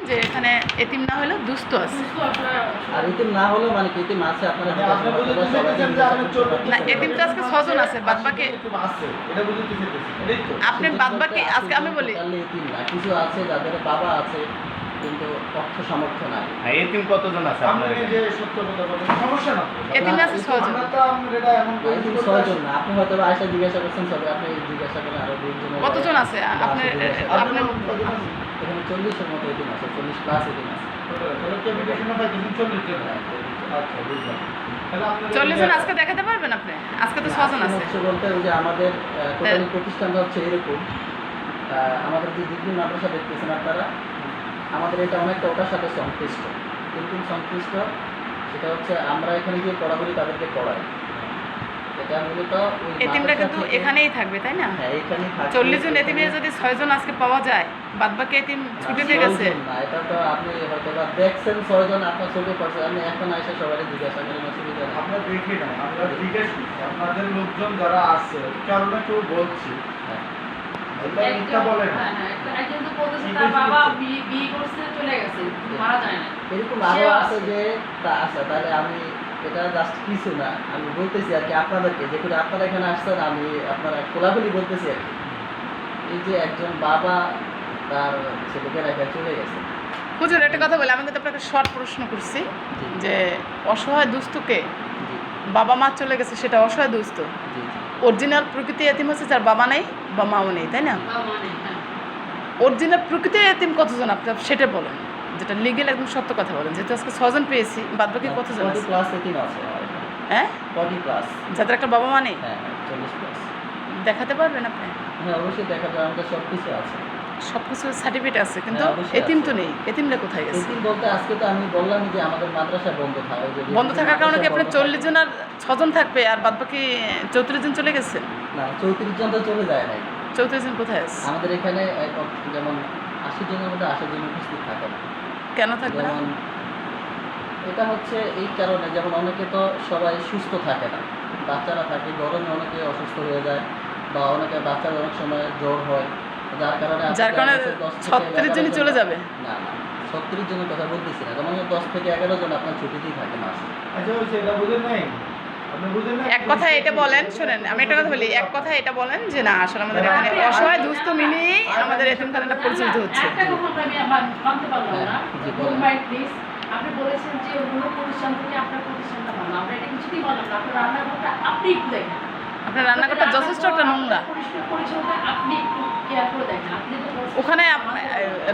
যে এখানে এতিম না হলেও দুস্থ আছে। আর এতিম না হলেও মানে কি এতিম আছে আপনারা না এতিম তো আজকে 6 জন আছে, বাদ বাকি আপনি বাদ বাকি আজকে আমি বলি এতিম না, কিছু আছে যাদের বাবা আছে কিন্তু অর্থ সামর্থ্য নাই। এতিম কতজন আছে আপনার যে সত্য কথা বলেন সমস্যা না, এতিম আছে 6 জন। আমরা তো আমরা এমন এতিম 6 জন না, আপনি হয়তো আয়সা জিজ্ঞাসা করছেন সবাই, আপনি জিজ্ঞাসা করেন আরো 2 জন কতজন আছে আপনি এখানে 40 এর মতো এতিম আছে, 40 প্লাস এতিম আছে। তাহলে ক্যাপিটেশন পাই 40 জন। আচ্ছা বুঝলাম। 40 জন আজকে দেখাতে পারবেন আপনি? আজকে তো 6 জন আছে বলতে ওই যে আমাদের টোটালি প্রতিষ্ঠানটা হচ্ছে এরকম, আমাদের যে ডিগ্রি মাদ্রাসা দেখতেছেন আপনারা, আমাদের এটা অনেকটা ওটার সাথে সংশ্লিষ্ট। এরকম সংশ্লিষ্ট সেটা হচ্ছে আমরা এখানে গিয়ে পড়াবলি তাদেরকে পড়াই। এটা মূলত এতিমরা কিন্তু এখানেই থাকবে, তাই না? হ্যাঁ, এখানেই থাকবে। 40 জন এতিমের যদি 6 জন আজকে পাওয়া যায়, বাদ বাকি এতিম ছুটিতে গেছে না, এটা তো আপনি হয়তো বা দেখছেন 6 জন আপনার চোখে পড়ছে, আপনি এখন এসে সবাই জিজ্ঞাসা করেন, অসুবিধা নেই। আমরা দেখি না, আমরা জিজ্ঞেস করি আপনাদের লোকজন যারা আছে কারণ না কেউ বলছি এটা মিথ্যা বলে না। একজন তো বলতেছে তার বাবা বিয়ে করছে চলে গেছে, মারা যায় না। এরকম আরো আছে যে তা আছে, তাহলে আমি এটা জাস্ট কিছু না, আমি বলতেছি আর কি আপনাদেরকে, যে করে আপনারা এখানে আসছেন আমি আপনারা খোলাখুলি বলতেছি আর কি। এই যে একজন বাবা তার ছেলেকে রেখে চলে গেছে। হুজুর একটা কথা বলি, আমি কিন্তু আপনাকে শর্ট প্রশ্ন করছি যে অসহায় দুস্থকে বাবা মা চলে গেছে সেটা অসহায় দুস্থ, অরিজিনাল প্রকৃতি এতিম হচ্ছে যার বাবা নেই বা মাও নেই, তাই না? অরিজিনাল প্রকৃতি এতিম কতজন আপনি সেটা বলেন, যেটা লিগেল একদম সত্য কথা বলেন। যেহেতু আজকে 6 জন পেয়েছি, বাদ বাকি কতজন আছে? 40 প্লাস এতিম আছে। হ্যাঁ 40 প্লাস, যাদের একটা বাবা মা নেই। হ্যাঁ 40 প্লাস। দেখাতে পারবেন আপনি? হ্যাঁ অবশ্যই দেখা যায়, আমাদের সব কিছু আছে, সব কিছু সার্টিফিকেট আছে, কিন্তু অবশ্যই এতিম আছে। তো নেই। এতিমরা কোথায় গেছে? এতিম বলতে আজকে তো আমি বললাম যে আমাদের মাদ্রাসা বন্ধ থাকে, বন্ধ থাকার কারণে কি আপনার 40 জন আর 6 জন থাকবে আর বাদ বাকি 34 জন চলে গেছে? না, 34 জন তো চলে যায় নাই। 34 জন কোথায় আছে? আমাদের এখানে যেমন 80 জনের মধ্যে 80 জন উপস্থিত থাকে না। কেন থাকবে না? যেমন এটা হচ্ছে এই কারণে, যেমন অনেকে তো সবাই সুস্থ থাকে না, বাচ্চারা থাকে গরমে অনেকে অসুস্থ হয়ে যায়, বা অনেকে বাচ্চাদের অনেক সময় জ্বর হয়, যার কারণে 36 জনই চলে যাবে। না না, 36 জনের কথা বলতেছি না, যেমন 10 থেকে 11 জন আপনার ছুটিতেই থাকে মাসে। আচ্ছা সেটা বুঝেন নাই, আপনি বুঝেন না। এক কথা এটা বলেন, শুনেন আমি একটা কথা বলি, এক কথা এটা বলেন যে না আসলে আমাদের এখানে অসহায় দুস্থ মিলিয়েই আমাদের এতিমখানাটা পরিচালিত হচ্ছে। একটা কথা আমি মানতে পারলাম না, প্লিজ। আপনি বলেছেন যে অন্য প্রতিষ্ঠান থেকে আপনার প্রতিষ্ঠানটা ভালো, আমরা এটা কিছুতেই বললাম না। আপনার রান্নাঘরটা আপনি একটু দেখেন, আপনার রান্নাঘরটা যথেষ্ট একটা নোংরা। পরিষ্কার পরিচ্ছন্নতা আপনি একটু কেয়ার করে দেখেন। আপনি তো ওখানে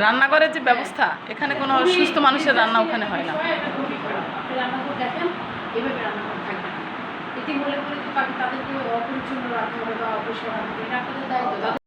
রান্নাঘরের যে ব্যবস্থা, এখানে কোনো সুস্থ মানুষের রান্না ওখানে হয় না। আপনি রান্নাঘর দেখেন, এভাবে রান্নাঘর থাকবে না। এটি বলে বলে তো তাদেরকে অপরিচ্ছন্ন রাখতে হবে বা অপরিষ্কার রাখতে হবে, এটা আপনাদের দায়িত্ব।